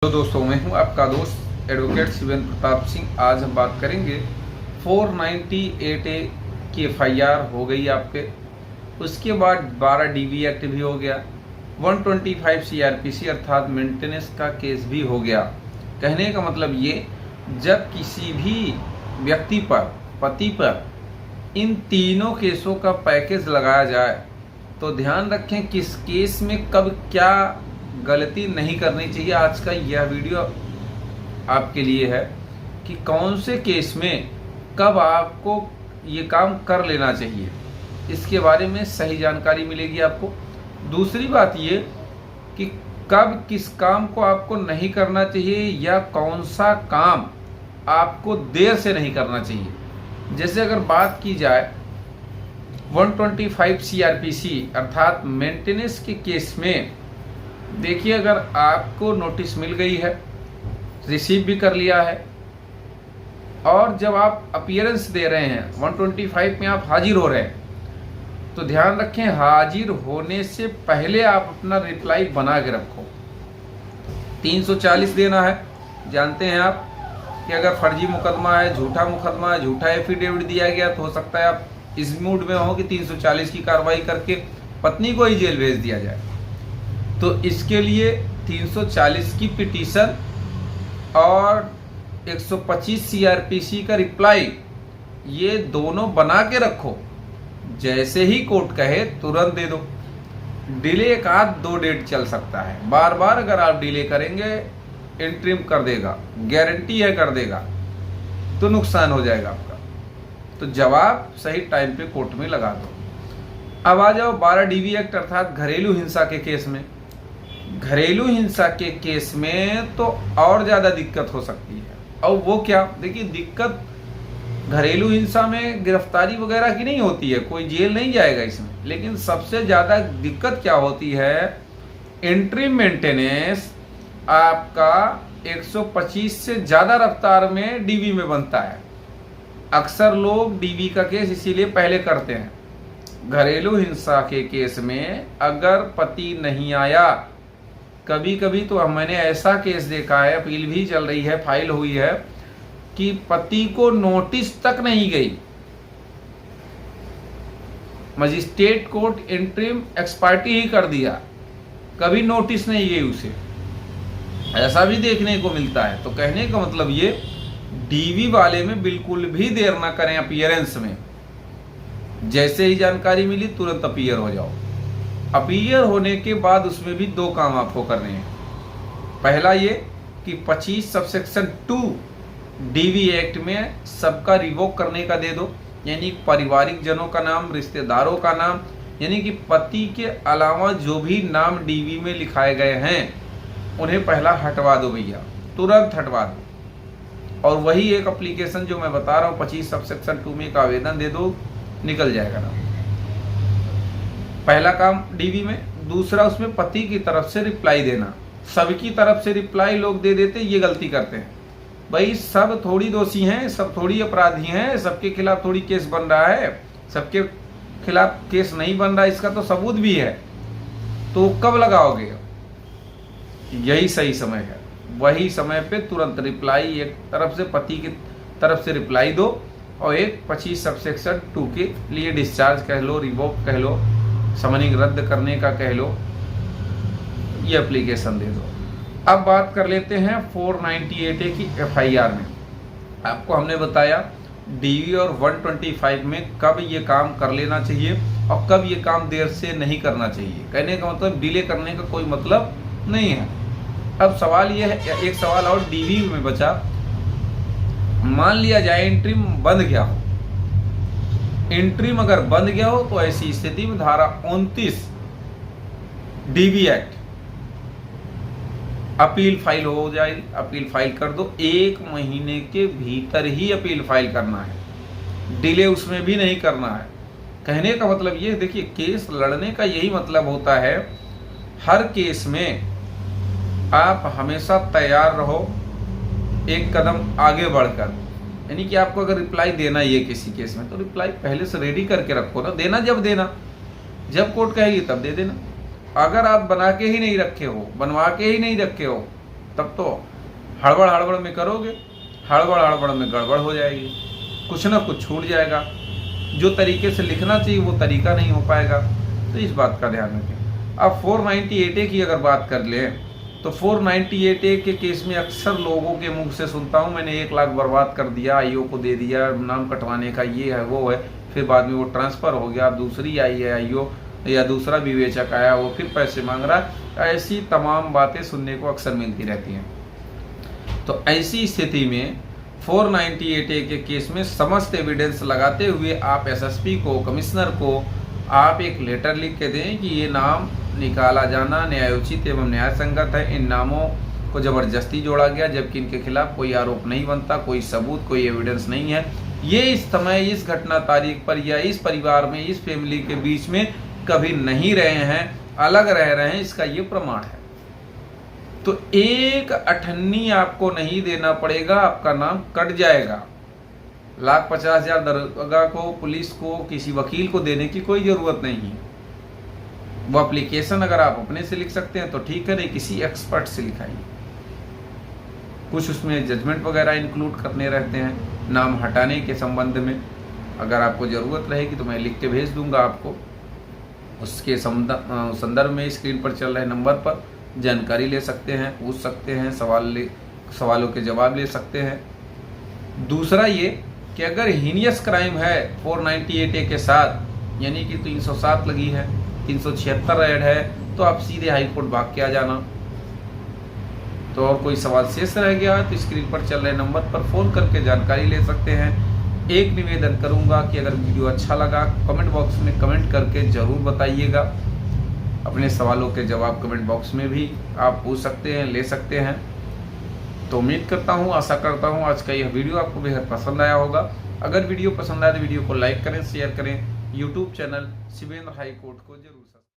तो दोस्तों, मैं हूं आपका दोस्त एडवोकेट शिवेंद्र प्रताप सिंह। आज हम बात करेंगे 498A की एफआईआर हो गई आप पे, उसके बाद 12 डीवी एक्ट भी हो गया, 125 सीआरपीसी अर्थात मेंटेनेंस का केस भी हो गया। कहने का मतलब ये, जब किसी भी व्यक्ति पर, पति पर इन तीनों केसों का पैकेज लगाया जाए तो ध्यान रखें किस केस में कब क्या गलती नहीं करनी चाहिए। आज का यह वीडियो आपके लिए है कि कौन से केस में कब आपको ये काम कर लेना चाहिए, इसके बारे में सही जानकारी मिलेगी आपको। दूसरी बात ये कि कब किस काम को आपको नहीं करना चाहिए या कौन सा काम आपको देर से नहीं करना चाहिए। जैसे अगर बात की जाए 125 सीआरपीसी अर्थात मेंटेनेंस के केस में, देखिए अगर आपको नोटिस मिल गई है, रिसीव भी कर लिया है, और जब आप अपीयरेंस दे रहे हैं 125 में आप हाजिर हो रहे हैं, तो ध्यान रखें हाजिर होने से पहले आप अपना रिप्लाई बना के रखो। 340 देना है। जानते हैं आप कि अगर फर्जी मुकदमा है, झूठा मुकदमा है, झूठा एफिडेविट दिया गया, तो हो सकता है आप इस मूड में हो कि 340 की कार्रवाई करके पत्नी को ही जेल भेज दिया जाए। तो इसके लिए 340 की पिटीशन और 125 सीआरपीसी का रिप्लाई, ये दोनों बना के रखो। जैसे ही कोर्ट कहे तुरंत दे दो। डिले एक आध 2 डेट चल सकता है, बार बार अगर आप डिले करेंगे इंट्रीम कर देगा, गारंटी है कर देगा, तो नुकसान हो जाएगा आपका। तो जवाब सही टाइम पे कोर्ट में लगा दो। अब आ जाओ 12 डीवी एक्ट अर्थात घरेलू हिंसा के केस में। घरेलू हिंसा के केस में तो और ज्यादा दिक्कत हो सकती है। और वो क्या, देखिए दिक्कत घरेलू हिंसा में गिरफ्तारी वगैरह की नहीं होती है, कोई जेल नहीं जाएगा इसमें, लेकिन सबसे ज्यादा दिक्कत क्या होती है, इंट्रीम मेंटेनेंस आपका 125 से ज्यादा रफ्तार में डीवी में बनता है। अक्सर लोग डीवी का केस इसीलिए पहले करते हैं। घरेलू हिंसा के केस में अगर पति नहीं आया, कभी कभी तो मैंने ऐसा केस देखा है, अपील भी चल रही है, फाइल हुई है, कि पति को नोटिस तक नहीं गई, मजिस्ट्रेट कोर्ट इंट्रीम एक्सपर्टी ही कर दिया, कभी नोटिस नहीं गई उसे। ऐसा भी देखने को मिलता है। तो कहने का मतलब ये, डीवी वाले में बिल्कुल भी देर ना करें अपीयरेंस में। जैसे ही जानकारी मिली तुरंत अपीयर हो जाओ। अपीयर होने के बाद उसमें भी 2 काम आपको करने हैं। पहला ये कि 25 सबसेक्शन 2 डीवी एक्ट में सबका रिवोक करने का दे दो, यानी पारिवारिक जनों का नाम, रिश्तेदारों का नाम, यानी कि पति के अलावा जो भी नाम डीवी में लिखाए गए हैं उन्हें पहला हटवा दो भैया, तुरंत हटवा दो। और वही एक एप्लीकेशन जो मैं बता रहा हूँ 25 सबसेक्शन 2 में एक आवेदन दे दो, निकल जाएगा ना। पहला काम डीवी में। दूसरा उसमें पति की तरफ से रिप्लाई देना। सबकी तरफ से रिप्लाई लोग दे देते, ये गलती करते हैं। भाई सब थोड़ी दोषी हैं, सब थोड़ी अपराधी हैं, सबके खिलाफ थोड़ी केस बन रहा है, सबके खिलाफ केस नहीं बन रहा, इसका तो सबूत भी है। तो कब लगाओगे? यही सही समय है। वही समय पे तुरंत रिप्लाई, एक तरफ से पति की तरफ से रिप्लाई दो, और एक 25 सबसेक्शन 2 के लिए डिस्चार्ज कह लो, रिवोक कह लो, समनिंग रद्द करने का कह लो, ये एप्लीकेशन दे दो। अब बात कर लेते हैं 498A की एफआईआर में। आपको हमने बताया डीवी और 125 में कब ये काम कर लेना चाहिए और कब ये काम देर से नहीं करना चाहिए। कहने का मतलब डिले करने का कोई मतलब नहीं है। अब सवाल ये है, एक सवाल और डीवी में बचा। मान लिया जाए इंट्रीम बंद गया हो, इंट्रीम अगर बंद गया हो तो ऐसी स्थिति में धारा 29 डीवी एक्ट, अपील फाइल हो जाएगी। अपील फाइल कर दो, 1 महीने के भीतर ही अपील फाइल करना है, डिले उसमें भी नहीं करना है। कहने का मतलब ये, देखिए केस लड़ने का यही मतलब होता है, हर केस में आप हमेशा तैयार रहो, एक कदम आगे बढ़कर। यानी कि आपको अगर रिप्लाई देना ही है किसी केस में, तो रिप्लाई पहले से रेडी करके रखो ना। देना जब देना, जब कोर्ट कहेगी तब दे देना। अगर आप बना के ही नहीं रखे हो, बनवा के ही नहीं रखे हो, तब तो हड़बड़ हड़बड़ में करोगे, हड़बड़ हड़बड़ में गड़बड़ हो जाएगी, कुछ ना कुछ छूट जाएगा, जो तरीके से लिखना चाहिए वो तरीका नहीं हो पाएगा। तो इस बात का ध्यान रखें। अब 498A की अगर बात कर लें तो 498A के केस में अक्सर लोगों के मुंह से सुनता हूं, मैंने 1 लाख बर्बाद कर दिया, आईओ को दे दिया, नाम कटवाने का ये है वो है, फिर बाद में वो ट्रांसफ़र हो गया, दूसरी आई है आईओ या दूसरा विवेचक आया, वो फिर पैसे मांग रहा है। ऐसी तमाम बातें सुनने को अक्सर मिलती रहती हैं। तो ऐसी स्थिति में 498A के केस में समस्त एविडेंस लगाते हुए आप एसएसपी को, कमिश्नर को आप एक लेटर लिख के दें कि ये नाम निकाला जाना न्यायोचित एवं न्याय संगत है। इन नामों को जबरदस्ती जोड़ा गया जबकि इनके खिलाफ कोई आरोप नहीं बनता, कोई सबूत, कोई एविडेंस नहीं है। ये इस समय, इस घटना तारीख पर या इस परिवार में, इस फैमिली के बीच में कभी नहीं रहे हैं, अलग रह रहे हैं, इसका ये प्रमाण है। तो एक अठन्नी आपको नहीं देना पड़ेगा, आपका नाम कट जाएगा। 1,50,000 दरोगा को, पुलिस को, किसी वकील को देने की कोई ज़रूरत नहीं है। वो एप्लीकेशन अगर आप अपने से लिख सकते हैं तो ठीक है, नहीं किसी एक्सपर्ट से लिखाइए। कुछ उसमें जजमेंट वगैरह इंक्लूड करने रहते हैं नाम हटाने के संबंध में। अगर आपको ज़रूरत रहेगी तो मैं लिख के भेज दूंगा आपको। उसके संदर्भ में स्क्रीन पर चल रहे नंबर पर जानकारी ले सकते हैं, पूछ सकते हैं, सवालों के जवाब ले सकते हैं। दूसरा ये कि अगर हीनियस क्राइम है 498A के साथ, यानी कि 307 लगी है, 376 ऐड है, तो आप सीधे हाई कोर्ट भाग के आ जाना। तो और कोई सवाल शेष रह गया तो स्क्रीन पर चल रहे नंबर पर फ़ोन करके जानकारी ले सकते हैं। एक निवेदन करूंगा कि अगर वीडियो अच्छा लगा कमेंट बॉक्स में कमेंट करके ज़रूर बताइएगा। अपने सवालों के जवाब कमेंट बॉक्स में भी आप पूछ सकते हैं, ले सकते हैं। तो उम्मीद करता हूँ, आशा करता हूँ आज का यह वीडियो आपको बेहद पसंद आया होगा। अगर वीडियो पसंद आए तो वीडियो को लाइक करें, शेयर करें। YouTube channel Shivendra high court को जरूर